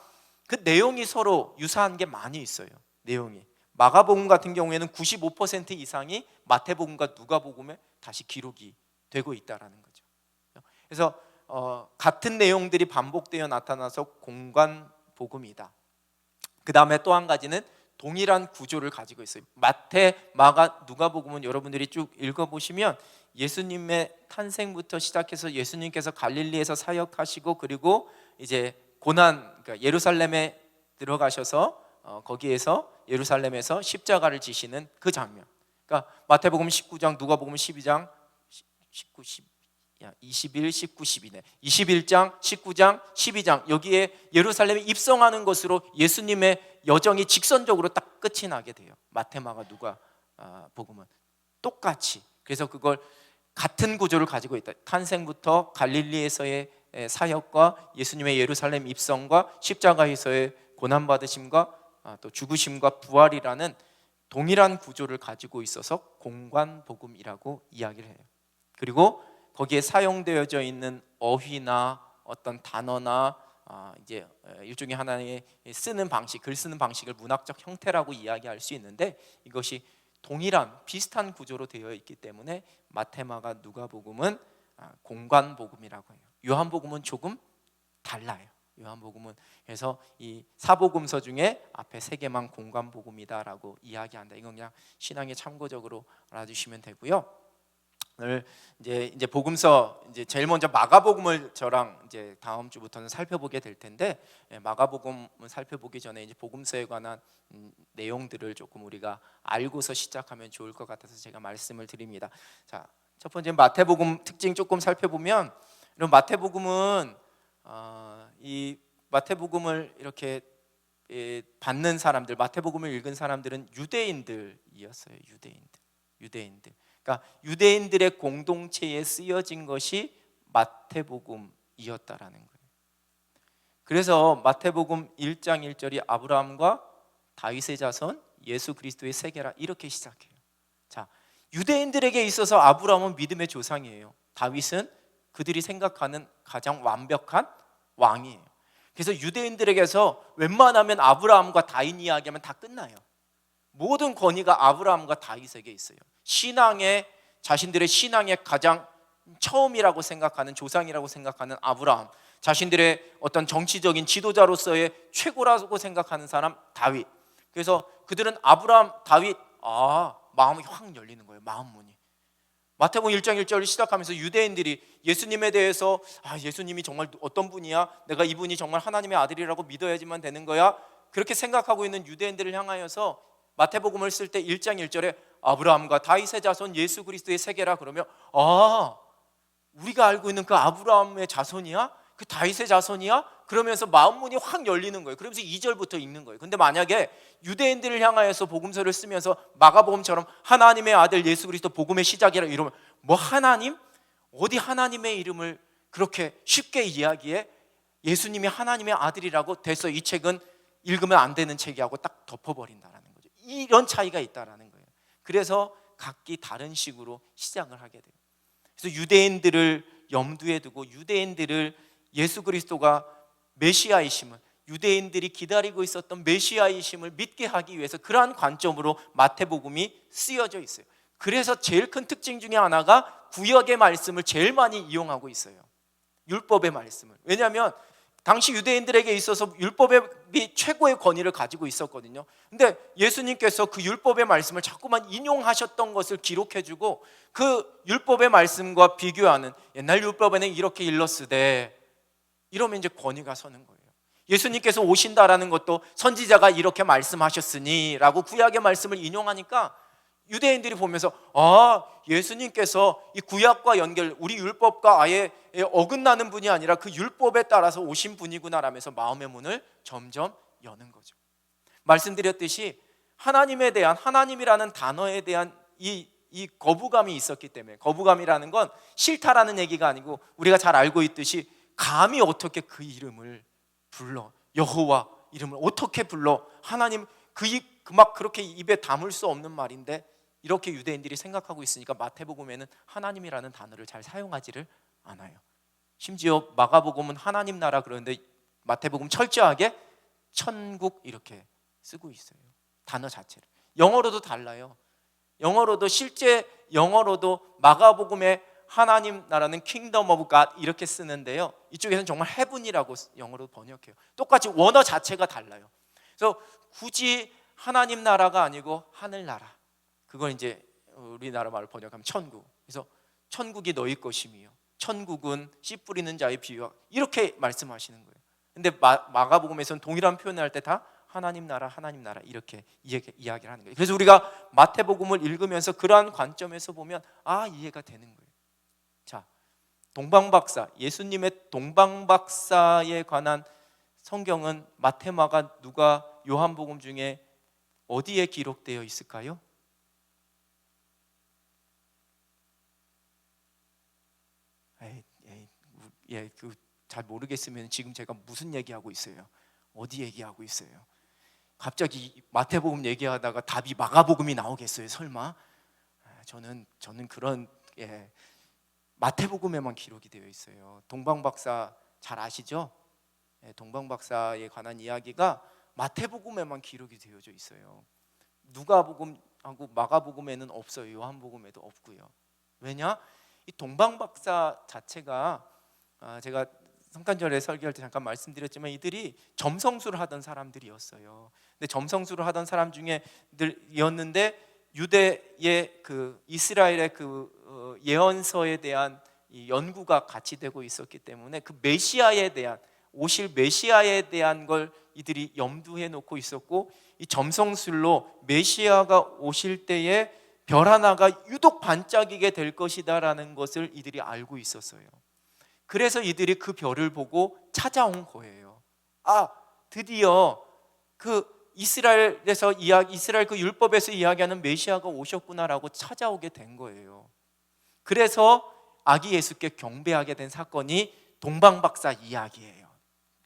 그 내용이 서로 유사한 게 많이 있어요. 내용이 마가복음 같은 경우에는 95% 이상이 마태복음과 누가복음에 다시 기록이 되고 있다라는 거죠. 그래서 같은 내용들이 반복되어 나타나서 공관복음이다. 그 다음에 또 한 가지는 동일한 구조를 가지고 있어요. 마태, 마가, 누가복음은 여러분들이 쭉 읽어보시면 예수님의 탄생부터 시작해서 예수님께서 갈릴리에서 사역하시고 그리고 이제 그러니까 예루살렘에 들어가셔서 거기에서 예루살렘에서 십자가를 지시는 그 장면. 그러니까 마태복음 19장, 누가복음 12장, 19, 21, 19, 12네. 21장, 19장, 12장 여기에 예루살렘에 입성하는 것으로 예수님의 여정이 직선적으로 딱 끝이 나게 돼요. 마태, 마가, 누가 복음은 똑같이. 그래서 그걸 같은 구조를 가지고 있다. 탄생부터 갈릴리에서의 사역과 예수님의 예루살렘 입성과 십자가에서의 고난받으심과 또 죽으심과 부활이라는 동일한 구조를 가지고 있어서 공관복음이라고 이야기를 해요. 그리고 거기에 사용되어져 있는 어휘나 어떤 단어나 이제 일종의 하나의 쓰는 방식, 글 쓰는 방식을 문학적 형태라고 이야기할 수 있는데 이것이 동일한 비슷한 구조로 되어 있기 때문에 마태, 마가, 누가복음은 공관복음이라고 해요. 요한복음은 조금 달라요. 요한복음은 그래서 이 사복음서 중에 앞에 세 개만 공관복음이다라고 이야기한다. 이건 그냥 신앙의 참고적으로 알아주시면 되고요. 오늘 이제 복음서 이제 제일 먼저 마가복음을 저랑 이제 다음 주부터는 살펴보게 될 텐데 마가복음을 살펴보기 전에 이제 복음서에 관한 내용들을 조금 우리가 알고서 시작하면 좋을 것 같아서 제가 말씀을 드립니다. 자, 첫 번째 마태복음 특징 조금 살펴보면 이런 마태복음은 이 마태복음을 이렇게 받는 사람들, 마태복음을 읽은 사람들은 유대인들이었어요. 유대인들. 그러니까 유대인들의 공동체에 쓰여진 것이 마태복음이었다라는 거예요. 그래서 마태복음 1장 1절이 아브라함과 다윗의 자손 예수 그리스도의 세계라 이렇게 시작해요. 자, 유대인들에게 있어서 아브라함은 믿음의 조상이에요. 다윗은 그들이 생각하는 가장 완벽한 왕이에요. 그래서 유대인들에게서 웬만하면 아브라함과 다윗 이야기하면 다 끝나요. 모든 권위가 아브라함과 다윗에게 있어요. 자신들의 신앙의 가장 처음이라고 생각하는, 조상이라고 생각하는 아브라함, 자신들의 어떤 정치적인 지도자로서의 최고라고 생각하는 사람 다윗. 그래서 그들은 아브라함, 다윗, 마음이 확 열리는 거예요. 마음 문이. 마태복음 1장 1절을 시작하면서 유대인들이 예수님에 대해서 예수님이 정말 어떤 분이야? 내가 이분이 정말 하나님의 아들이라고 믿어야지만 되는 거야? 그렇게 생각하고 있는 유대인들을 향하여서 마태복음을 쓸 때 1장 1절에 아브라함과 다윗의 자손 예수 그리스도의 세계라 그러면 우리가 알고 있는 그 아브라함의 자손이야? 그 다윗의 자손이야? 그러면서 마음문이 확 열리는 거예요. 그러면서 2절부터 읽는 거예요. 근데 만약에 유대인들을 향하여서 복음서를 쓰면서 마가복음처럼 하나님의 아들 예수 그리스도 복음의 시작이라 이러면 뭐 하나님? 어디 하나님의 이름을 그렇게 쉽게 이야기해? 예수님이 하나님의 아들이라고 됐어. 이 책은 읽으면 안 되는 책이라고 딱 덮어버린다는 거죠. 이런 차이가 있다라는 거예요. 그래서 각기 다른 식으로 시작을 하게 돼요. 그래서 유대인들을 염두에 두고 유대인들을 예수 그리스도가 메시아이심을, 유대인들이 기다리고 있었던 메시아이심을 믿게 하기 위해서 그러한 관점으로 마태복음이 쓰여져 있어요. 그래서 제일 큰 특징 중에 하나가 구약의 말씀을 제일 많이 이용하고 있어요. 율법의 말씀을. 왜냐하면 당시 유대인들에게 있어서 율법이 최고의 권위를 가지고 있었거든요. 근데 예수님께서 그 율법의 말씀을 자꾸만 인용하셨던 것을 기록해주고 그 율법의 말씀과 비교하는, 옛날 율법에는 이렇게 일렀으되, 이러면 이제 권위가 서는 거예요. 예수님께서 오신다라는 것도 선지자가 이렇게 말씀하셨으니 라고 구약의 말씀을 인용하니까 유대인들이 보면서 예수님께서 이 구약과 연결, 우리 율법과 아예 어긋나는 분이 아니라 그 율법에 따라서 오신 분이구나 라면서 마음의 문을 점점 여는 거죠. 말씀드렸듯이 하나님에 대한, 하나님이라는 단어에 대한 이 거부감이 있었기 때문에, 거부감이라는 건 싫다라는 얘기가 아니고 우리가 잘 알고 있듯이 감히 어떻게 그 이름을 불러, 여호와 이름을 어떻게 불러, 하나님 막 그렇게 입에 담을 수 없는 말인데 이렇게 유대인들이 생각하고 있으니까 마태복음에는 하나님이라는 단어를 잘 사용하지를 않아요. 심지어 마가복음은 하나님 나라 그러는데 마태복음 철저하게 천국 이렇게 쓰고 있어요. 단어 자체를. 영어로도 달라요. 영어로도, 실제 영어로도 마가복음에 하나님 나라는 Kingdom of God 이렇게 쓰는데요, 이쪽에서는 정말 heaven이라고 영어로 번역해요. 똑같이 원어 자체가 달라요. 그래서 굳이 하나님 나라가 아니고 하늘나라, 그걸 이제 우리나라 말로 번역하면 천국. 그래서 천국이 너희 것이며 천국은 씨 뿌리는 자의 비유와 이렇게 말씀하시는 거예요. 근데 마가복음에서는 동일한 표현을 할 때 다 하나님 나라 이렇게 이야기를 하는 거예요. 그래서 우리가 마태복음을 읽으면서 그러한 관점에서 보면 이해가 되는 거예요. 자, 동방박사, 예수님의 동방박사에 관한 성경은 마태, 마가, 누가, 요한복음 중에 어디에 기록되어 있을까요? 잘 모르겠으면 지금 제가 무슨 얘기하고 있어요? 어디 얘기하고 있어요? 갑자기 마태복음 얘기하다가 답이 마가복음이 나오겠어요? 설마? 저는 그런 마태복음에만 기록이 되어 있어요. 동방박사 잘 아시죠? 동방박사에 관한 이야기가 마태복음에만 기록이 되어져 있어요. 누가복음하고 마가복음에는 없어요. 요한복음에도 없고요. 왜냐? 이 동방박사 자체가 제가 성탄절에 설교할 때 잠깐 말씀드렸지만 이들이 점성술을 하던 사람들이었어요. 근데 점성술을 하던 사람 중에였는데 유대의 그 이스라엘의 그 예언서에 대한 이 연구가 같이 되고 있었기 때문에 그 메시아에 대한 오실 메시아에 대한 걸 이들이 염두해 놓고 있었고, 이 점성술로 메시아가 오실 때에 별 하나가 유독 반짝이게 될 것이다라는 것을 이들이 알고 있었어요. 그래서 이들이 그 별을 보고 찾아온 거예요. 드디어 그 이스라엘에서 이스라엘 그 율법에서 이야기하는 메시아가 오셨구나라고 찾아오게 된 거예요. 그래서 아기 예수께 경배하게 된 사건이 동방박사 이야기예요.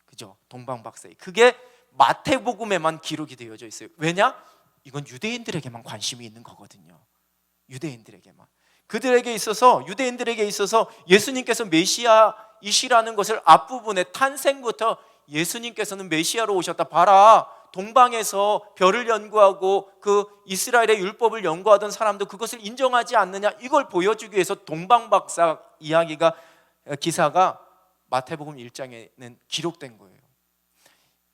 그죠? 동방박사. 그게 마태복음에만 기록이 되어져 있어요. 왜냐? 이건 유대인들에게만 관심이 있는 거거든요. 유대인들에게만. 유대인들에게 있어서 예수님께서 메시아이시라는 것을 앞부분에 탄생부터 예수님께서는 메시아로 오셨다. 봐라, 동방에서 별을 연구하고 그 이스라엘의 율법을 연구하던 사람도 그것을 인정하지 않느냐, 이걸 보여주기 위해서 동방박사 기사가 마태복음 1장에는 기록된 거예요.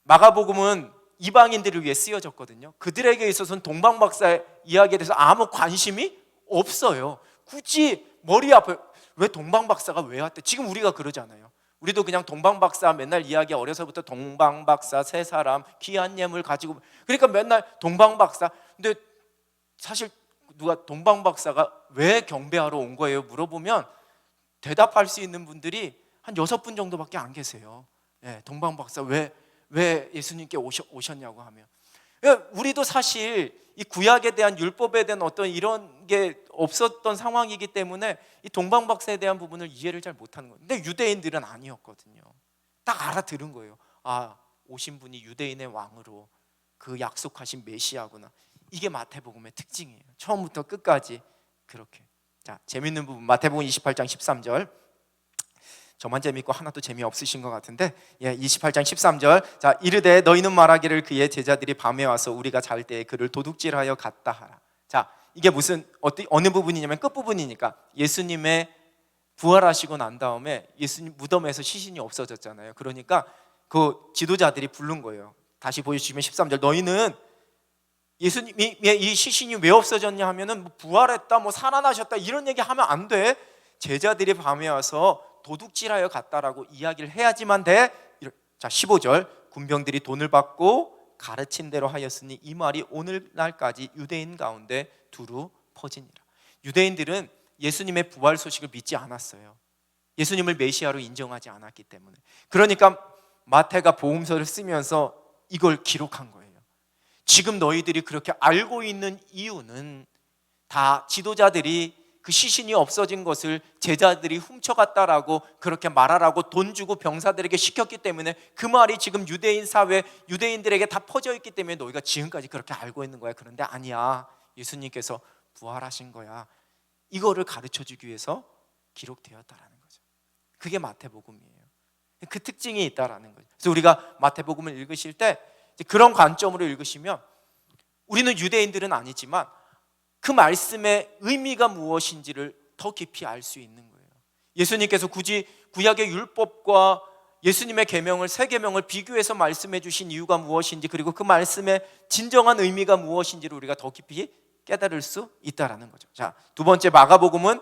마가복음은 이방인들을 위해 쓰여졌거든요. 그들에게 있어서는 동방박사 이야기에 대해서 아무 관심이 없어요. 굳이 머리 아파요. 왜 동방박사가 왜 왔대? 지금 우리가 그러잖아요. 우리도 그냥 동방박사 맨날 이야기, 어려서부터 동방박사 세 사람 귀한 예물 가지고, 그러니까 맨날 동방박사. 근데 사실 누가 동방박사가 왜 경배하러 온 거예요 물어보면 대답할 수 있는 분들이 한 6분 정도밖에 안 계세요. 동방박사 왜 예수님께 오셨냐고 하면, 우리도 사실 이 구약에 대한 율법에 대한 어떤 이런 게 없었던 상황이기 때문에 이 동방박사에 대한 부분을 이해를 잘 못하는 거예요. 근데 유대인들은 아니었거든요. 딱 알아들은 거예요. 오신 분이 유대인의 왕으로 그 약속하신 메시아구나. 이게 마태복음의 특징이에요. 처음부터 끝까지 그렇게. 자, 재밌는 부분 마태복음 28장 13절. 저만 재밌고 하나도 재미없으신 것 같은데 28장 13절. 자, 이르되 너희는 말하기를 그의 제자들이 밤에 와서 우리가 잘 때에 그를 도둑질하여 갔다 하라. 자, 이게 어느 부분이냐면 끝부분이니까 예수님의 부활하시고 난 다음에 예수님 무덤에서 시신이 없어졌잖아요. 그러니까 그 지도자들이 부른 거예요. 다시 보여주시면 13절. 너희는 예수님이 이 시신이 왜 없어졌냐 하면은 부활했다, 살아나셨다 이런 얘기 하면 안 돼. 제자들이 밤에 와서 도둑질하여 갔다라고 이야기를 해야지만 돼. 자, 15절. 군병들이 돈을 받고 가르친 대로 하였으니 이 말이 오늘날까지 유대인 가운데 두루 퍼지니라. 유대인들은 예수님의 부활 소식을 믿지 않았어요. 예수님을 메시아로 인정하지 않았기 때문에. 그러니까 마태가 복음서를 쓰면서 이걸 기록한 거예요. 지금 너희들이 그렇게 알고 있는 이유는 다 지도자들이 그 시신이 없어진 것을 제자들이 훔쳐갔다라고 그렇게 말하라고 돈 주고 병사들에게 시켰기 때문에 그 말이 지금 유대인 사회, 유대인들에게 다 퍼져 있기 때문에 너희가 지금까지 그렇게 알고 있는 거야. 그런데 아니야, 예수님께서 부활하신 거야. 이거를 가르쳐주기 위해서 기록되었다라는 거죠. 그게 마태복음이에요. 그 특징이 있다라는 거죠. 그래서 우리가 마태복음을 읽으실 때 그런 관점으로 읽으시면 우리는 유대인들은 아니지만 그 말씀의 의미가 무엇인지를 더 깊이 알 수 있는 거예요. 예수님께서 굳이 구약의 율법과 예수님의 계명을, 세 계명을 비교해서 말씀해 주신 이유가 무엇인지, 그리고 그 말씀의 진정한 의미가 무엇인지를 우리가 더 깊이 깨달을 수 있다라는 거죠. 자, 두 번째, 마가복음은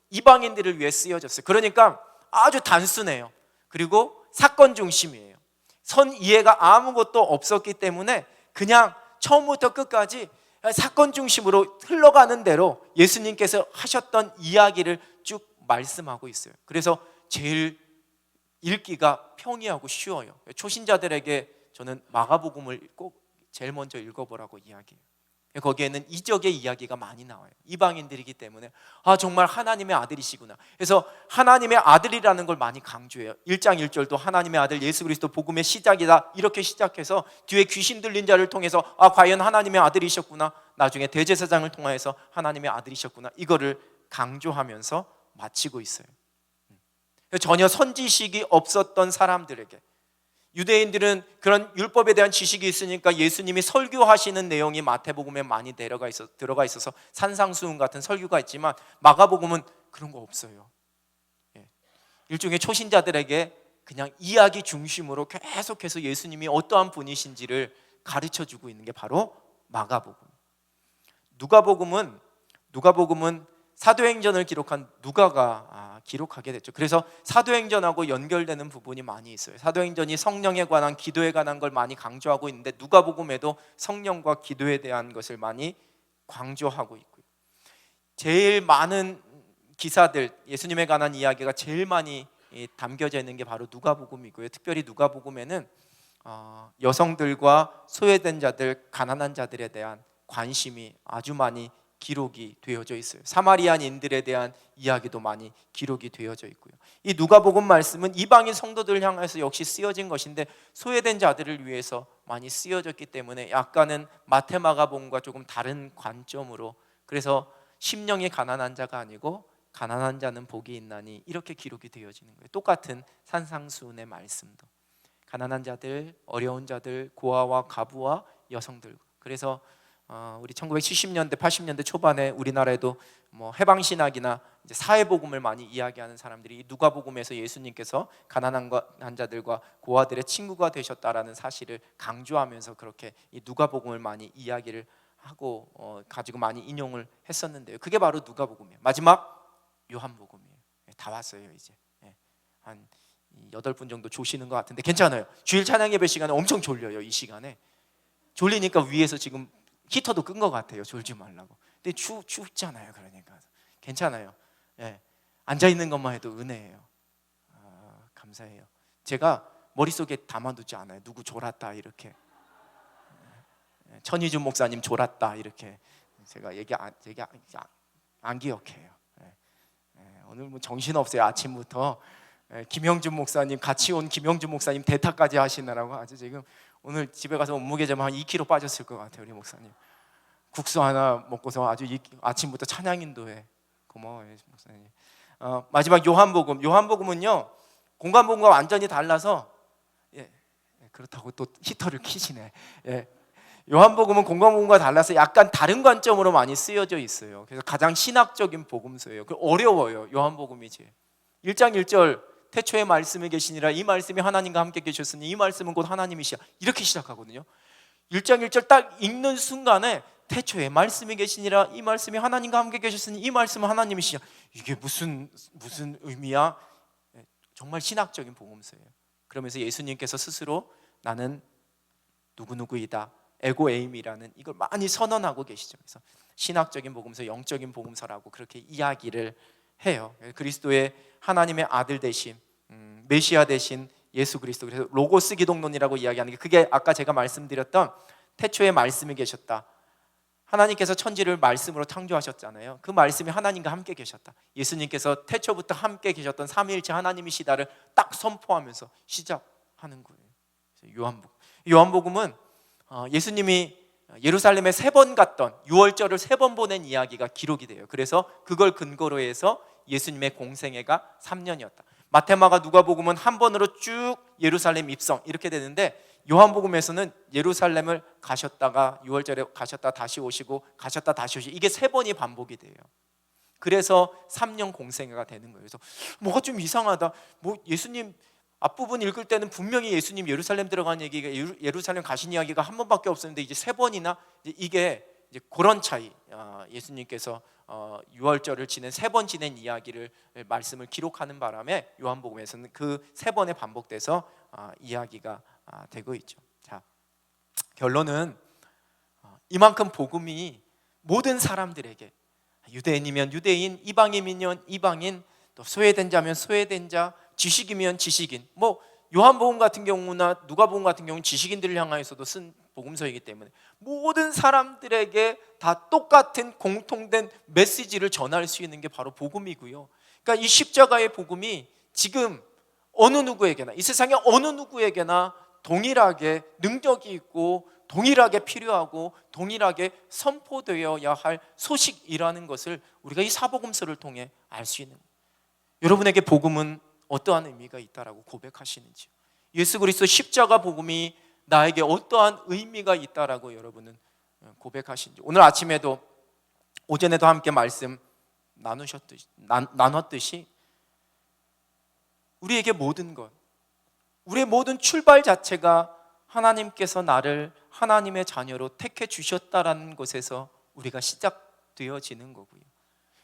이방인들을 위해 쓰여졌어요. 그러니까 아주 단순해요. 그리고 사건 중심이에요. 선 이해가 아무것도 없었기 때문에 그냥 처음부터 끝까지 사건 중심으로 흘러가는 대로 예수님께서 하셨던 이야기를 쭉 말씀하고 있어요. 그래서 제일 읽기가 평이하고 쉬워요. 초신자들에게 저는 마가복음을 꼭 제일 먼저 읽어보라고 이야기해요. 거기에는 이적의 이야기가 많이 나와요. 이방인들이기 때문에 정말 하나님의 아들이시구나. 그래서 하나님의 아들이라는 걸 많이 강조해요. 1장 1절도 하나님의 아들 예수 그리스도 복음의 시작이다 이렇게 시작해서 뒤에 귀신 들린 자를 통해서 과연 하나님의 아들이셨구나, 나중에 대제사장을 통해서 하나님의 아들이셨구나, 이거를 강조하면서 마치고 있어요. 전혀 선지식이 없었던 사람들에게, 유대인들은 그런 율법에 대한 지식이 있으니까 예수님이 설교하시는 내용이 마태복음에 많이 들어가 있어서 산상수훈 같은 설교가 있지만 마가복음은 그런 거 없어요. 일종의 초신자들에게 그냥 이야기 중심으로 계속해서 예수님이 어떠한 분이신지를 가르쳐주고 있는 게 바로 마가복음. 누가복음은 사도행전을 기록한 누가가 기록하게 됐죠. 그래서 사도행전하고 연결되는 부분이 많이 있어요. 사도행전이 성령에 관한, 기도에 관한 걸 많이 강조하고 있는데 누가복음에도 성령과 기도에 대한 것을 많이 강조하고 있고요. 제일 많은 기사들, 예수님에 관한 이야기가 제일 많이 담겨져 있는 게 바로 누가복음이고요. 특별히 누가복음에는 여성들과 소외된 자들, 가난한 자들에 대한 관심이 아주 많이 기록이 되어져 있어요. 사마리아인들에 대한 이야기도 많이 기록이 되어져 있고요. 이 누가복음 말씀은 이방인 성도들을 향해서 역시 쓰여진 것인데 소외된 자들을 위해서 많이 쓰여졌기 때문에 약간은 마태 마가복음과 조금 다른 관점으로, 그래서 심령이 가난한 자가 아니고 가난한 자는 복이 있나니 이렇게 기록이 되어지는 거예요. 똑같은 산상수훈의 말씀도 가난한 자들, 어려운 자들, 고아와 가부와 여성들. 그래서 우리 1970년대, 80년대 초반에 우리나라에도 해방신학이나 이제 사회복음을 많이 이야기하는 사람들이 누가복음에서 예수님께서 가난한 자들과 고아들의 친구가 되셨다라는 사실을 강조하면서 그렇게 이 누가복음을 많이 이야기를 하고 가지고 많이 인용을 했었는데요. 그게 바로 누가복음이에요. 마지막 요한복음이에요. 다 왔어요 이제. 한 8분 정도 조시는 것 같은데 괜찮아요. 주일 찬양 예배 시간에 엄청 졸려요. 이 시간에 졸리니까 위에서 지금 히터도 끈 것 같아요. 졸지 말라고. 근데 춥잖아요. 그러니까 괜찮아요. 앉아 있는 것만 해도 은혜예요. 감사해요. 제가 머릿속에 담아두지 않아요. 누구 졸았다 이렇게, 천희준 목사님 졸았다 이렇게 제가 얘기 안 기억해요. 오늘 정신 없어요. 아침부터 김영준 목사님, 같이 온 김영준 목사님 대타까지 하시느라고 아주 지금 오늘 집에 가서 몸무게 좀 한 2kg 빠졌을 것 같아요. 우리 목사님 국수 하나 먹고서 아주 아침부터 찬양인도해. 고마워요 목사님. 마지막 요한복음은요 공관복음과 완전히 달라서 그렇다고 또 히터를 켜시네. 요한복음은 공관복음과 달라서 약간 다른 관점으로 많이 쓰여져 있어요. 그래서 가장 신학적인 복음서예요. 어려워요. 요한복음이지. 1장 1절 태초에 말씀이 계시니라, 이 말씀이 하나님과 함께 계셨으니 이 말씀은 곧 하나님이시야, 이렇게 시작하거든요. 1장 1절 딱 읽는 순간에 태초에 말씀이 계시니라, 이 말씀이 하나님과 함께 계셨으니 이 말씀은 하나님이시야. 이게 무슨 의미야? 정말 신학적인 복음서예요. 그러면서 예수님께서 스스로 나는 누구누구이다, 에고에임이라는 이걸 많이 선언하고 계시죠. 그래서 신학적인 복음서, 영적인 복음서라고 그렇게 이야기를 해요. 그리스도의 하나님의 아들 되신, 메시아 되신 예수 그리스도, 그래서 로고스 기독론이라고 이야기하는 게, 그게 아까 제가 말씀드렸던 태초에 말씀이 계셨다. 하나님께서 천지를 말씀으로 창조하셨잖아요. 그 말씀이 하나님과 함께 계셨다. 예수님께서 태초부터 함께 계셨던 삼위일체 하나님이시다를 딱 선포하면서 시작하는 거예요. 요한복음은 예수님이 예루살렘에 3번 갔던, 6월절을 3번 보낸 이야기가 기록이 돼요. 그래서 그걸 근거로 해서 예수님의 공생애가 3년이었다. 마태마가 누가복음은 한 번으로 쭉 예루살렘 입성 이렇게 되는데, 요한복음에서는 예루살렘을 가셨다가 6월절에 가셨다 다시 오시고 가셨다 다시 오시고, 이게 3번이 반복이 돼요. 그래서 3년 공생애가 되는 거예요. 그래서 뭐가 좀 이상하다. 예수님 앞부분 읽을 때는 분명히 예수님 예루살렘 들어간 얘기가, 예루살렘 가신 이야기가 한 번밖에 없었는데 이제 3번이나, 이게 이제 그런 차이. 예수님께서 6월절을 지낸 3번 지낸 이야기를, 말씀을 기록하는 바람에 요한복음에서는 그 3번에 반복돼서 이야기가 되고 있죠. 자, 결론은 이만큼 복음이 모든 사람들에게, 유대인이면 유대인, 이방인이면 이방인, 또 소외된 자면 소외된 자, 지식이면 지식인. 뭐 요한복음 같은 경우나 누가복음 같은 경우는 지식인들을 향하여서도 쓴 복음서이기 때문에 모든 사람들에게 다 똑같은 공통된 메시지를 전할 수 있는 게 바로 복음이고요. 그러니까 이 십자가의 복음이 지금 어느 누구에게나, 이 세상의 어느 누구에게나 동일하게 능력이 있고 동일하게 필요하고 동일하게 선포되어야 할 소식이라는 것을 우리가 이 사복음서를 통해 알 수 있는 거예요. 여러분에게 복음은 어떠한 의미가 있다라고 고백하시는지요? 예수 그리스도 십자가 복음이 나에게 어떠한 의미가 있다라고 여러분은 고백하시는지. 오늘 아침에도 오전에도 함께 말씀 나눴듯이 우리에게 모든 것, 우리의 모든 출발 자체가 하나님께서 나를 하나님의 자녀로 택해 주셨다라는 것에서 우리가 시작되어지는 거고요.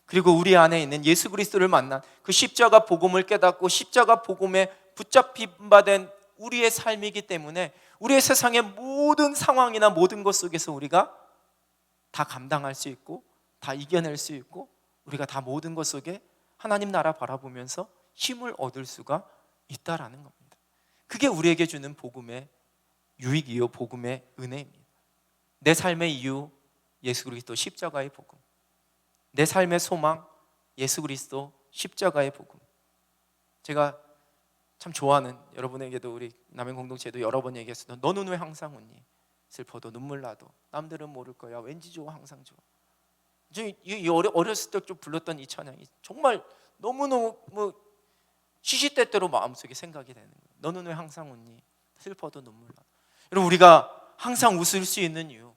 그리고 우리 안에 있는 예수 그리스도를 만난 그 십자가 복음을 깨닫고 십자가 복음에 붙잡힌 바 된 우리의 삶이기 때문에 우리의 세상의 모든 상황이나 모든 것 속에서 우리가 다 감당할 수 있고 다 이겨낼 수 있고 우리가 다 모든 것 속에 하나님 나라 바라보면서 힘을 얻을 수가 있다라는 겁니다. 그게 우리에게 주는 복음의 유익이요, 복음의 은혜입니다. 내 삶의 이유, 예수 그리스도 십자가의 복음. 내 삶의 소망, 예수 그리스도 십자가의 복음. 제가 참 좋아하는, 여러분에게도 우리 남행 공동체에도 여러 번 얘기했어도, 너는 왜 항상 웃니? 슬퍼도 눈물 나도 남들은 모를 거야, 왠지 좋아, 항상 좋아. 어렸을 때 좀 불렀던 이 찬양이 정말 너무너무 시시때때로 마음속에 생각이 되는 거예요. 너는 왜 항상 웃니? 슬퍼도 눈물 나도. 여러분, 우리가 항상 웃을 수 있는 이유,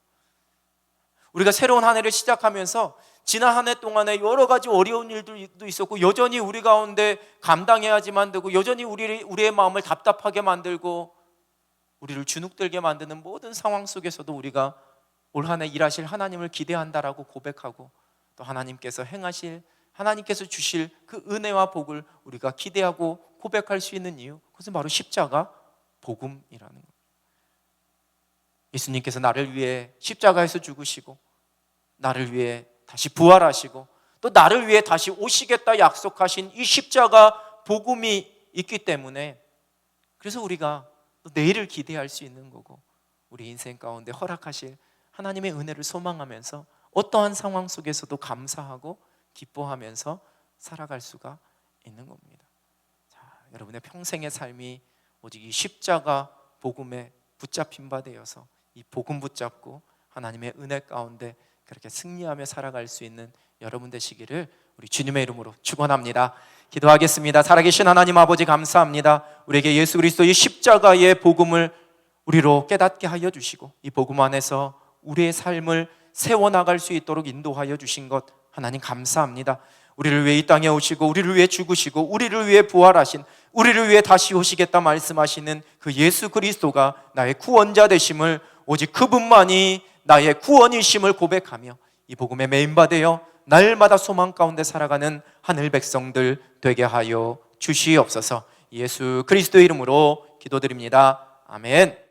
우리가 새로운 한 해를 시작하면서 지난 한 해 동안에 여러 가지 어려운 일들도 있었고 여전히 우리 가운데 감당해야지만 되고 여전히 우리의 마음을 답답하게 만들고 우리를 주눅들게 만드는 모든 상황 속에서도 우리가 올 한 해 일하실 하나님을 기대한다라고 고백하고 또 하나님께서 행하실, 하나님께서 주실 그 은혜와 복을 우리가 기대하고 고백할 수 있는 이유, 그것은 바로 십자가 복음이라는 거예요. 예수님께서 나를 위해 십자가에서 죽으시고 나를 위해 다시 부활하시고 또 나를 위해 다시 오시겠다 약속하신 이 십자가 복음이 있기 때문에, 그래서 우리가 또 내일을 기대할 수 있는 거고 우리 인생 가운데 허락하실 하나님의 은혜를 소망하면서 어떠한 상황 속에서도 감사하고 기뻐하면서 살아갈 수가 있는 겁니다. 자, 여러분의 평생의 삶이 오직 이 십자가 복음에 붙잡힌 바 되어서 이 복음 붙잡고 하나님의 은혜 가운데 그렇게 승리하며 살아갈 수 있는 여러분 되시기를 우리 주님의 이름으로 축원합니다. 기도하겠습니다. 살아계신 하나님 아버지, 감사합니다. 우리에게 예수 그리스도의 십자가의 복음을 우리로 깨닫게 하여 주시고 이 복음 안에서 우리의 삶을 세워나갈 수 있도록 인도하여 주신 것 하나님 감사합니다. 우리를 위해 이 땅에 오시고 우리를 위해 죽으시고 우리를 위해 부활하신, 우리를 위해 다시 오시겠다 말씀하시는 그 예수 그리스도가 나의 구원자 되심을, 오직 그분만이 나의 구원이심을 고백하며 이 복음에 매인받아 날마다 소망 가운데 살아가는 하늘 백성들 되게 하여 주시옵소서. 예수 그리스도의 이름으로 기도드립니다. 아멘.